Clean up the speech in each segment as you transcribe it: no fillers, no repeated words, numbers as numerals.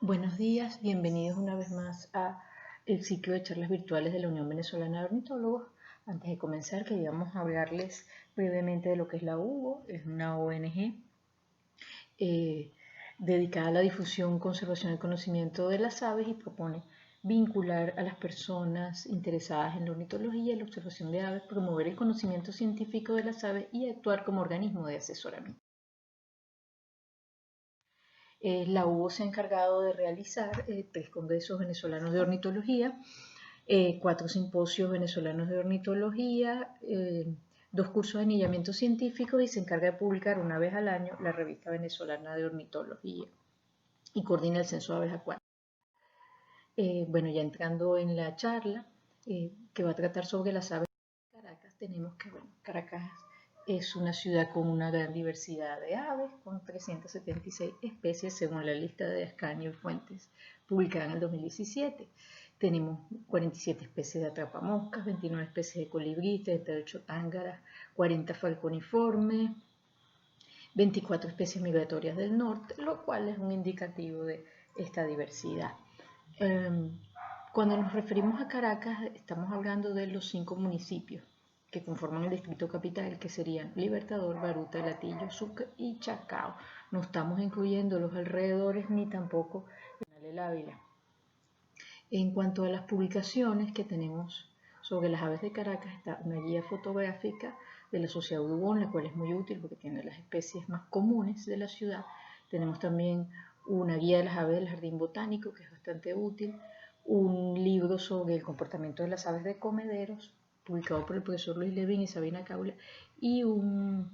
Buenos días, bienvenidos una vez más a el ciclo de charlas virtuales de la Unión Venezolana de Ornitólogos. Antes de comenzar, queríamos hablarles brevemente de lo que es la UVO. Es una ONG dedicada a la difusión, conservación y conocimiento de las aves y propone vincular a las personas interesadas en la ornitología y la observación de aves, promover el conocimiento científico de las aves y actuar como organismo de asesoramiento. La UBO se ha encargado de realizar 3 congresos venezolanos de ornitología, 4 simposios venezolanos de ornitología, 2 cursos de anillamiento científico y se encarga de publicar una vez al año la revista venezolana de ornitología y coordina el censo de aves acuáticas. Bueno, ya entrando en la charla que va a tratar sobre las aves de Caracas, tenemos que, bueno, Caracas es una ciudad con una gran diversidad de aves, con 376 especies según la lista de Ascanio y Fuentes publicada en el 2017. Tenemos 47 especies de atrapamoscas, 29 especies de colibrí, 38 tángaras, 40 falconiformes, 24 especies migratorias del norte, lo cual es un indicativo de esta diversidad. Cuando nos referimos a Caracas, estamos hablando de los 5 municipios que conforman el distrito capital, que serían Libertador, Baruta, Latillo, Sucre y Chacao. No estamos incluyendo los alrededores ni tampoco el Ávila. En cuanto a las publicaciones que tenemos sobre las aves de Caracas, está una guía fotográfica de la Sociedad Audubon, la cual es muy útil porque tiene las especies más comunes de la ciudad. Tenemos también una guía de las aves del Jardín Botánico, que es bastante útil, un libro sobre el comportamiento de las aves de comederos, publicado por el profesor Luis Levín y Sabina Caula, y un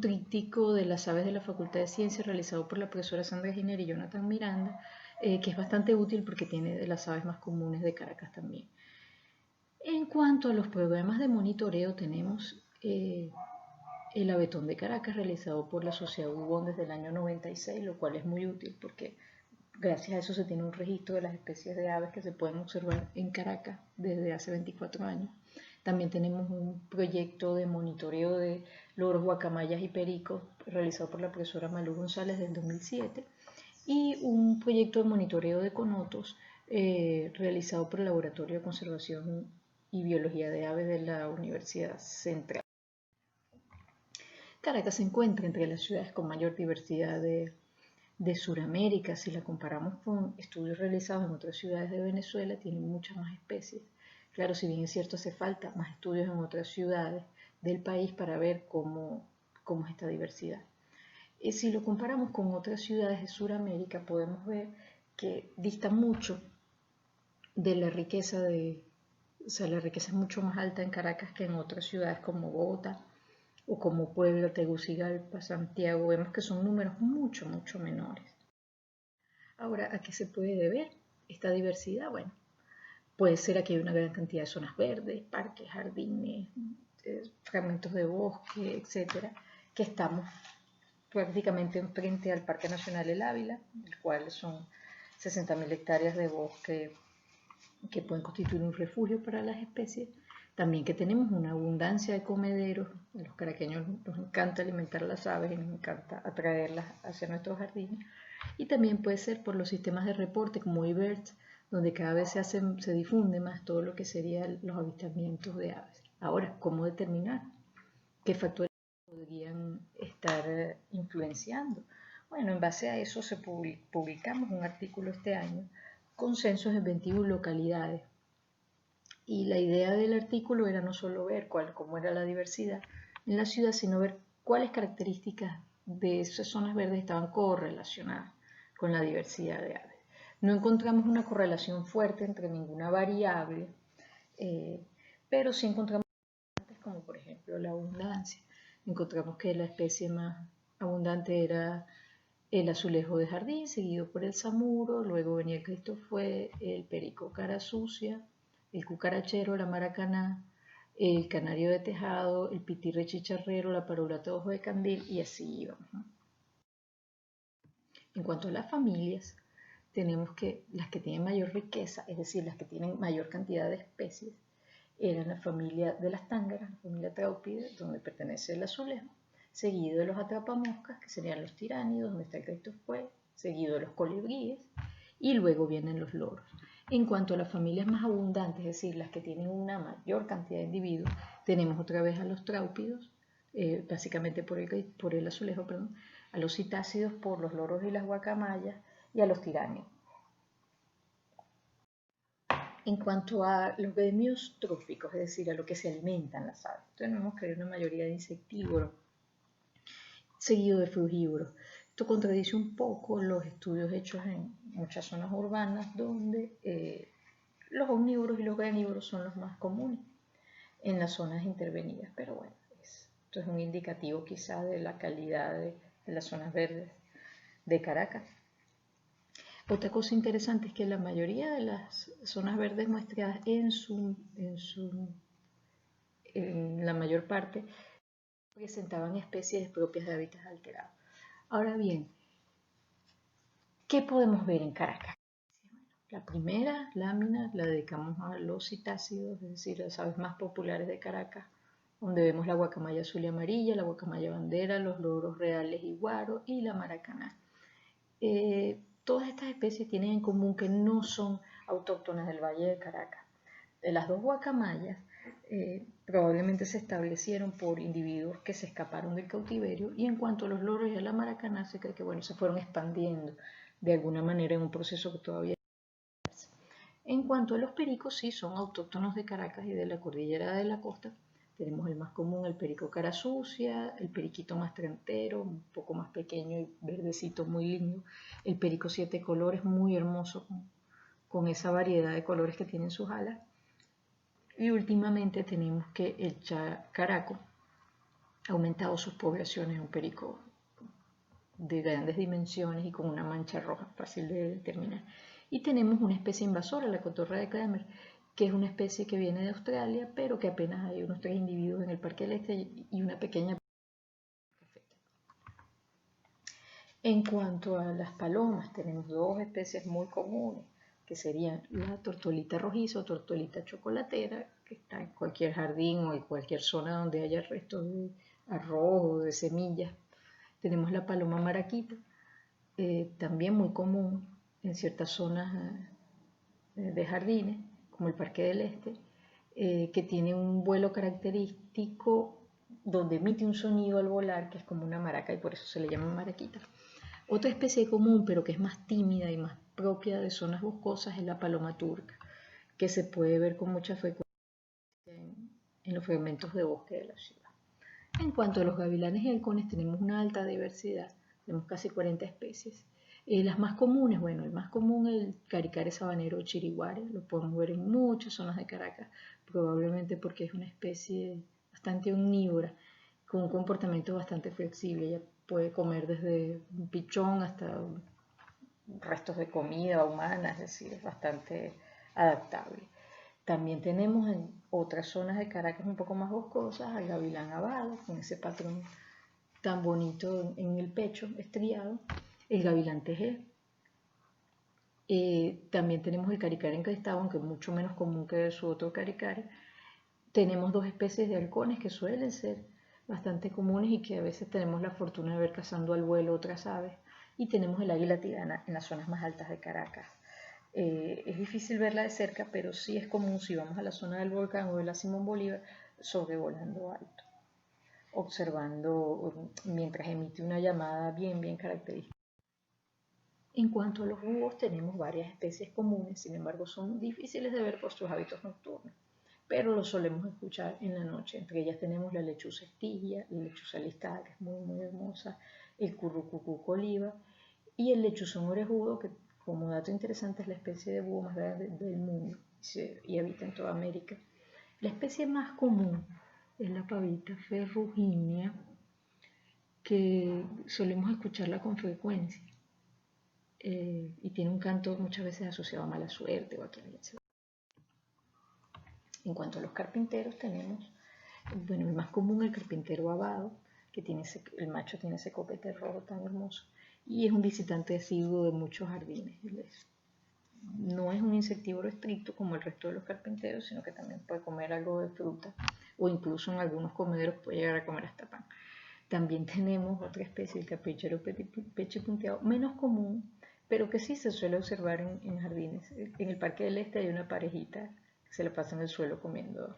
tríptico de las aves de la Facultad de Ciencias realizado por la profesora Sandra Giner y Jonathan Miranda, que es bastante útil porque tiene de las aves más comunes de Caracas también. En cuanto a los programas de monitoreo, tenemos el Avetón de Caracas realizado por la Sociedad Audubon desde el año 96, lo cual es muy útil porque gracias a eso se tiene un registro de las especies de aves que se pueden observar en Caracas desde hace 24 años. También tenemos un proyecto de monitoreo de loros, guacamayas y pericos realizado por la profesora Malú González del 2007 y un proyecto de monitoreo de conotos realizado por el Laboratorio de Conservación y Biología de Aves de la Universidad Central. Caracas se encuentra entre las ciudades con mayor diversidad de Sudamérica. Si la comparamos con estudios realizados en otras ciudades de Venezuela, tiene muchas más especies. Claro, si bien es cierto, hace falta más estudios en otras ciudades del país para ver cómo es esta diversidad. Si lo comparamos con otras ciudades de Sudamérica, podemos ver que dista mucho de la riqueza o sea, la riqueza es mucho más alta en Caracas que en otras ciudades como Bogotá o como Puebla, Tegucigalpa, Santiago. Vemos que son números mucho menores. Ahora, ¿a qué se puede deber esta diversidad? Bueno, puede ser que hay una gran cantidad de zonas verdes, parques, jardines, fragmentos de bosque, etcétera, que estamos prácticamente enfrente al Parque Nacional El Ávila, el cual son 60.000 hectáreas de bosque que pueden constituir un refugio para las especies. También que tenemos una abundancia de comederos. A los caraqueños nos encanta alimentar las aves y nos encanta atraerlas hacia nuestros jardines. Y también puede ser por los sistemas de reporte como eBirds, donde cada vez se difunde más todo lo que serían los avistamientos de aves. Ahora, ¿cómo determinar qué factores podrían estar influenciando? Bueno, en base a eso publicamos un artículo este año con censos en 21 localidades. Y la idea del artículo era no solo ver cómo era la diversidad en la ciudad, sino ver cuáles características de esas zonas verdes estaban correlacionadas con la diversidad de aves. No encontramos una correlación fuerte entre ninguna variable, pero sí encontramos como por ejemplo la abundancia. Encontramos que la especie más abundante era el azulejo de jardín, seguido por el zamuro, luego venía el cristofué, el perico cara sucia, el cucarachero, la maracaná, el canario de tejado, el pitirre chicharrero, la parulata de ojo de candil y así íbamos. En cuanto a las familias, tenemos que las que tienen mayor riqueza, es decir, las que tienen mayor cantidad de especies, eran la familia de las tángaras, la familia Traupide, donde pertenece el azulejo, seguido de los atrapamoscas, que serían los tiránidos, donde está el cristofué, seguido de los colibríes, y luego vienen los loros. En cuanto a las familias más abundantes, es decir, las que tienen una mayor cantidad de individuos, tenemos otra vez a los tráupidos, básicamente por el azulejo, perdón, a los citácidos por los loros y las guacamayas y a los tiranios. En cuanto a los gremios tróficos, es decir, a lo que se alimentan las aves, tenemos que hay una mayoría de insectívoros, seguido de frugívoros. Esto contradice un poco los estudios hechos en muchas zonas urbanas donde los omnívoros y los granívoros son los más comunes en las zonas intervenidas, pero bueno, esto es un indicativo quizá de la calidad de las zonas verdes de Caracas. Otra cosa interesante es que la mayoría de las zonas verdes muestreadas en la mayor parte presentaban especies propias de hábitats alterados. Ahora bien, ¿qué podemos ver en Caracas? La primera lámina la dedicamos a los citácidos, es decir, las aves más populares de Caracas, donde vemos la guacamaya azul y amarilla, la guacamaya bandera, los loros reales y guaro y la maracaná. Todas estas especies tienen en común que no son autóctonas del Valle de Caracas. De las dos guacamayas, probablemente se establecieron por individuos que se escaparon del cautiverio, y en cuanto a los loros y a la maracaná, se cree que se fueron expandiendo de alguna manera en un proceso que todavía. En cuanto a los pericos, sí son autóctonos de Caracas y de la cordillera de la costa. Tenemos el más común, el perico cara sucia, el periquito más trantero, un poco más pequeño y verdecito, muy lindo. El perico siete colores, muy hermoso, con esa variedad de colores que tienen sus alas. Y últimamente tenemos que el chacaraco ha aumentado sus poblaciones, un perico de grandes dimensiones y con una mancha roja fácil de determinar. Y tenemos una especie invasora, la cotorra de Kramer, que es una especie que viene de Australia, pero que apenas hay unos 3 individuos en el Parque del Este y una pequeña. En cuanto a las palomas, tenemos dos especies muy comunes, que serían la tortolita rojiza o tortolita chocolatera, que está en cualquier jardín o en cualquier zona donde haya restos de arroz o de semillas. Tenemos la paloma maraquita, también muy común en ciertas zonas de jardines, como el Parque del Este, que tiene un vuelo característico donde emite un sonido al volar, que es como una maraca, y por eso se le llama maraquita. Otra especie común, pero que es más tímida y más propia de zonas boscosas, es la paloma turca, que se puede ver con mucha frecuencia en los fragmentos de bosque de la ciudad. En cuanto a los gavilanes y halcones, tenemos una alta diversidad, tenemos casi 40 especies. Las más comunes, bueno, el más común es el caricare sabanero chiriguare, lo podemos ver en muchas zonas de Caracas, probablemente porque es una especie bastante omnívora, con un comportamiento bastante flexible. Ella puede comer desde un pichón hasta restos de comida humana, es decir, es bastante adaptable. También tenemos en otras zonas de Caracas un poco más boscosas al gavilán abado, con ese patrón tan bonito en el pecho, estriado, el gavilán tejé. También tenemos el caricare encrestado, aunque mucho menos común que su otro caricare. Tenemos dos especies de halcones que suelen ser bastante comunes y que a veces tenemos la fortuna de ver cazando al vuelo otras aves. Y tenemos el águila tirana en las zonas más altas de Caracas. Es difícil verla de cerca, pero sí es común si vamos a la zona del volcán o de la Simón Bolívar, sobrevolando alto, observando mientras emite una llamada bien característica. En cuanto a los búhos, tenemos varias especies comunes, sin embargo son difíciles de ver por sus hábitos nocturnos, pero los solemos escuchar en la noche. Entre ellas tenemos la lechuza estilla, la lechuza listada, que es muy hermosa, el currucucú coliba y el lechuzón orejudo, que como dato interesante es la especie de búho más grande del mundo y habita en toda América. La especie más común es la pavita ferruginea, que solemos escucharla con frecuencia y tiene un canto muchas veces asociado a mala suerte o a que alguien se va. En cuanto a los carpinteros tenemos, bueno, el más común, el carpintero abado, que el macho tiene ese copete rojo tan hermoso y es un visitante asiduo de muchos jardines. No es un insectívoro estricto como el resto de los carpinteros, sino que también puede comer algo de fruta o incluso en algunos comederos puede llegar a comer hasta pan. También tenemos otra especie, el caprichero peche punteado, menos común, pero que sí se suele observar en jardines. En el Parque del Este hay una parejita que se la pasa en el suelo comiendo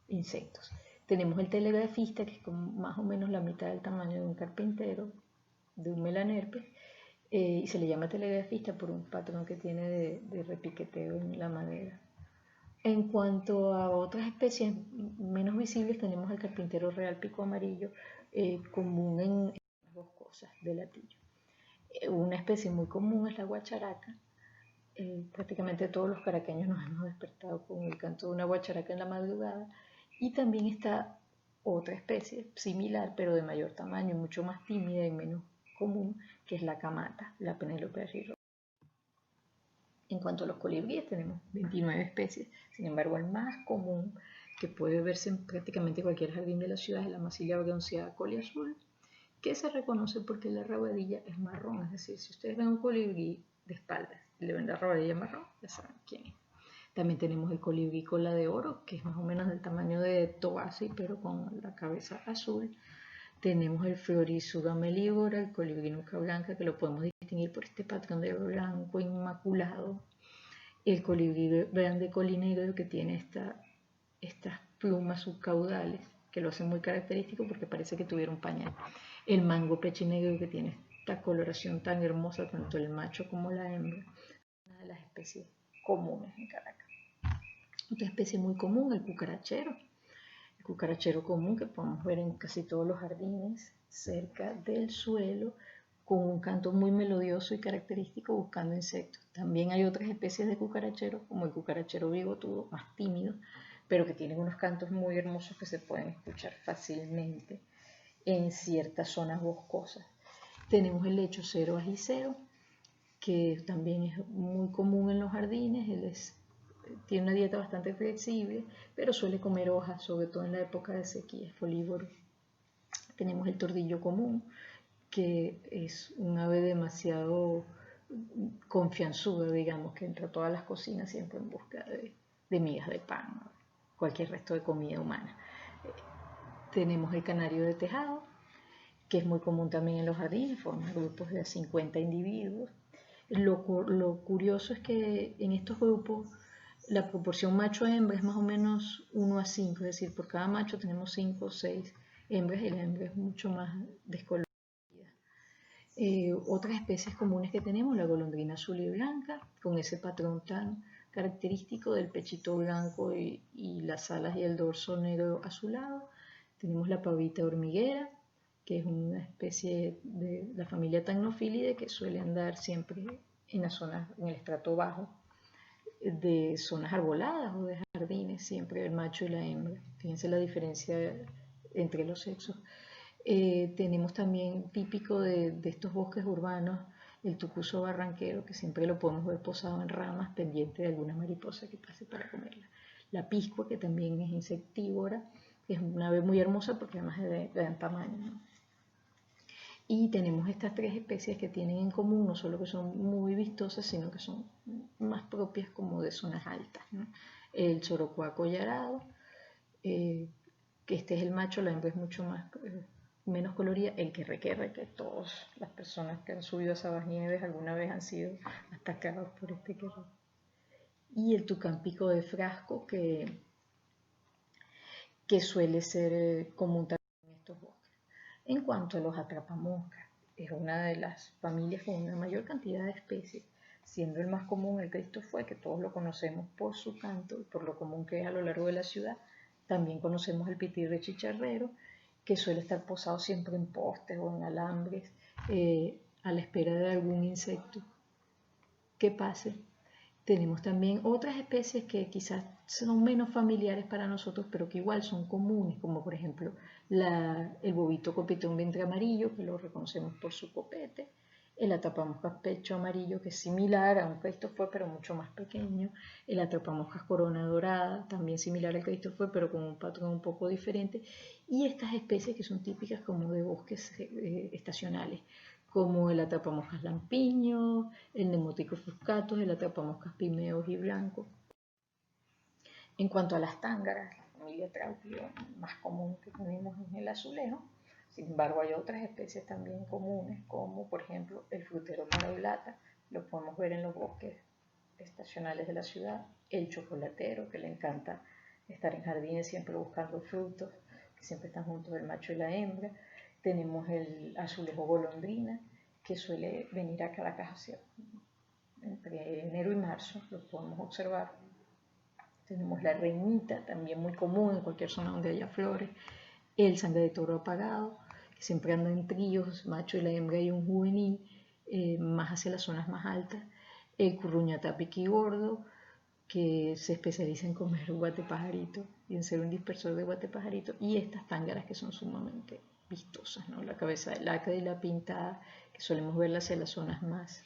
insectos. Tenemos el telegrafista, que es como más o menos la mitad del tamaño de un carpintero, de un melanerpe, y se le llama telegrafista por un patrón que tiene de repiqueteo en la madera. En cuanto a otras especies menos visibles, tenemos el carpintero real pico amarillo, común en las boscosas de latillo. Una especie muy común es la guacharaca. Prácticamente todos los caraqueños nos hemos despertado con el canto de una guacharaca en la madrugada. Y también está otra especie similar, pero de mayor tamaño y mucho más tímida y menos común, que es la camata, la Penélope arriba. En cuanto a los colibríes, tenemos 29 especies. Sin embargo, el más común, que puede verse en prácticamente cualquier jardín de la ciudad, es la Massilia bronceada coli azul, que se reconoce porque la rabadilla es marrón. Es decir, si ustedes ven un colibrí de espaldas y le ven la rabadilla marrón, ya saben quién es. También tenemos el colibrí cola de oro, que es más o menos del tamaño de Tobasi, pero con la cabeza azul. Tenemos el Florizuga melígora, el colibrí nuca blanca, que lo podemos distinguir por este patrón de blanco inmaculado. El colibrí grande colinegro, que tiene estas plumas subcaudales, que lo hacen muy característico porque parece que tuviera un pañal. El mango pechinegro, que tiene esta coloración tan hermosa, tanto el macho como la hembra. Una de las especies comunes en Caracas. Otra especie muy común, el cucarachero. El cucarachero común, que podemos ver en casi todos los jardines, cerca del suelo, con un canto muy melodioso y característico buscando insectos. También hay otras especies de cucaracheros, como el cucarachero bigotudo, más tímido, pero que tienen unos cantos muy hermosos que se pueden escuchar fácilmente en ciertas zonas boscosas. Tenemos el lechocero ajicero, que también es muy común en los jardines. Él tiene una dieta bastante flexible, pero suele comer hojas, sobre todo en la época de sequía, es folívoro. Tenemos el tordillo común, que es un ave demasiado confianzuda, digamos, que entra a todas las cocinas siempre en busca de migas de pan, cualquier resto de comida humana. Tenemos el canario de tejado, que es muy común también en los jardines, forma grupos de 50 individuos. Lo curioso es que en estos grupos la proporción macho-hembra es más o menos 1 a 5, es decir, por cada macho tenemos 5 o 6 hembras y la hembra es mucho más descolorida. Otras especies comunes que tenemos, la golondrina azul y blanca, con ese patrón tan característico del pechito blanco y las alas y el dorso negro azulado. Tenemos la pavita hormiguera, que es una especie de la familia Tacnophylidae que suele andar siempre en las zonas, en el estrato bajo de zonas arboladas o de jardines, siempre el macho y la hembra. Fíjense la diferencia entre los sexos. Tenemos también típico de estos bosques urbanos el tucuso barranquero, que siempre lo podemos ver posado en ramas pendiente de alguna mariposa que pase para comerla. La piscua, que también es insectívora, que es una ave muy hermosa porque además es de gran tamaño, ¿no? Y tenemos estas tres especies que tienen en común, no solo que son muy vistosas, sino que son más propias como de zonas altas, ¿no? El chorocuaco llarado, que este es el macho, la hembra es mucho más, menos colorida, el que requiere que todas las personas que han subido a Sabas-Nieves alguna vez han sido atacados por este querré. Y el tucán pico de frasco, que suele ser común también en estos bosques. En cuanto a los atrapamoscas, es una de las familias con una mayor cantidad de especies, siendo el más común el Cristofué, que todos lo conocemos por su canto y por lo común que es a lo largo de la ciudad. También conocemos el pitirre chicharrero, que suele estar posado siempre en postes o en alambres, a la espera de algún insecto que pase. Tenemos también otras especies que quizás son menos familiares para nosotros, pero que igual son comunes, como por ejemplo el bobito copetón vientre amarillo, que lo reconocemos por su copete, el atrapamoscas pecho amarillo, que es similar a un Cristofué, pero mucho más pequeño, el atrapamoscas corona dorada, también similar al Cristofué, pero con un patrón un poco diferente, y estas especies que son típicas como de bosques estacionales, como el atrapamoscas lampiño, el Nemoticus fuscatus, el atrapamoscas pimeos y blanco. En cuanto a las tángaras, la familia Trauplio más común que tenemos es el azulejo. Sin embargo, hay otras especies también comunes, como por ejemplo el frutero maraulata, lo podemos ver en los bosques estacionales de la ciudad, el chocolatero, que le encanta estar en jardines siempre buscando frutos, que siempre están juntos el macho y la hembra. Tenemos el azulejo golondrina, que suele venir a Caracas entre enero y marzo, lo podemos observar. Tenemos la reinita, también muy común en cualquier zona donde haya flores. El sangre de toro apagado, que siempre anda en tríos, macho y la hembra y un juvenil, más hacia las zonas más altas. El curruñata piquigordo, que se especializa en comer guatepajarito y en ser un dispersor de guatepajarito. Y estas tángaras que son sumamente vistosas, ¿no? La cabeza del acre y la pintada, que solemos verla hacia las zonas más.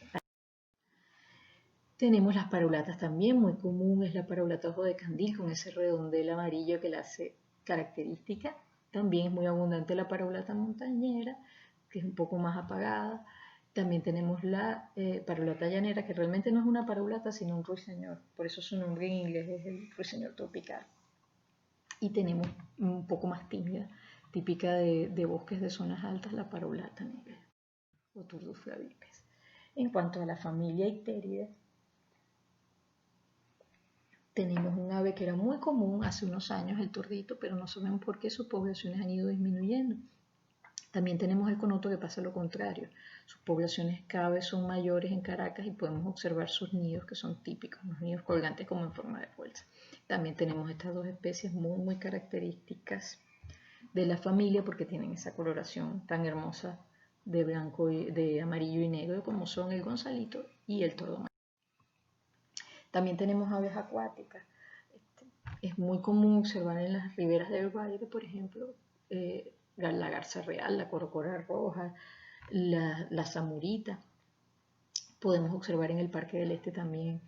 Tenemos las parulatas también, muy común es la parulata ojo de candil con ese redondel amarillo que la hace característica. También es muy abundante la parulata montañera, que es un poco más apagada. También tenemos la parulata llanera, que realmente no es una parulata, sino un ruiseñor. Por eso su nombre en inglés es el ruiseñor tropical. Y tenemos un poco más tímida, típica de bosques de zonas altas, la parulata negra o Turdus vipes. En cuanto a la familia Icterida, tenemos un ave que era muy común hace unos años, el tordito, pero no sabemos por qué sus poblaciones han ido disminuyendo. También tenemos el conoto que pasa lo contrario. Sus poblaciones cada vez son mayores en Caracas y podemos observar sus nidos que son típicos, unos nidos colgantes como en forma de bolsa. También tenemos estas dos especies muy características de la familia porque tienen esa coloración tan hermosa de blanco de amarillo y negro como son el gonzalito y el tordo amarillo. También tenemos aves acuáticas. Es muy común observar en las riberas del Guaire, por ejemplo, la garza real, la corcora roja, la zamurita. Podemos observar en el Parque del Este también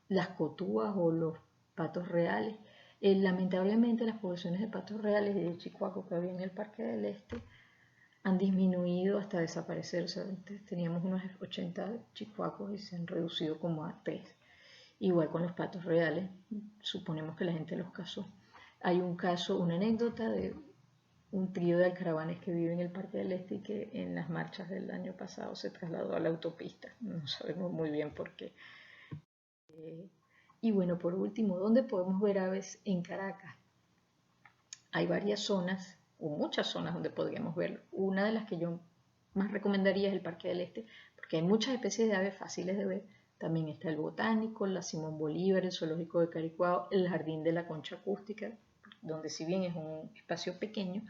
las cotúas o los patos reales. Lamentablemente las poblaciones de patos reales y de chicuaco que había en el Parque del Este han disminuido hasta desaparecer. O sea, antes teníamos unos 80 chicuacos y se han reducido como a 3. Igual con los patos reales, suponemos que la gente los cazó. Hay un caso, una anécdota de un trío de alcaravanes que vive en el Parque del Este y que en las marchas del año pasado se trasladó a la autopista. No sabemos muy bien por qué. Y bueno, por último, ¿dónde podemos ver aves en Caracas? Hay varias zonas, o muchas zonas donde podríamos verlo. Una de las que yo más recomendaría es el Parque del Este, porque hay muchas especies de aves fáciles de ver. También está el Botánico, la Simón Bolívar, el Zoológico de Caricuao, el Jardín de la Concha Acústica, donde si bien es un espacio pequeño,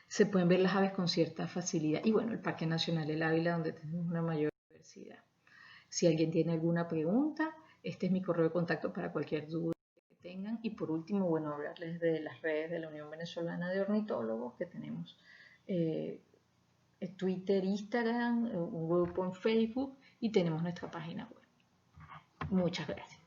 se pueden ver las aves con cierta facilidad. Y bueno, el Parque Nacional El Ávila, donde tenemos una mayor diversidad. Si alguien tiene alguna pregunta, este es mi correo de contacto para cualquier duda que tengan. Y por último, bueno, hablarles de las redes de la Unión Venezolana de Ornitólogos, que tenemos Twitter, Instagram, un grupo en Facebook y tenemos nuestra página web. Muchas gracias.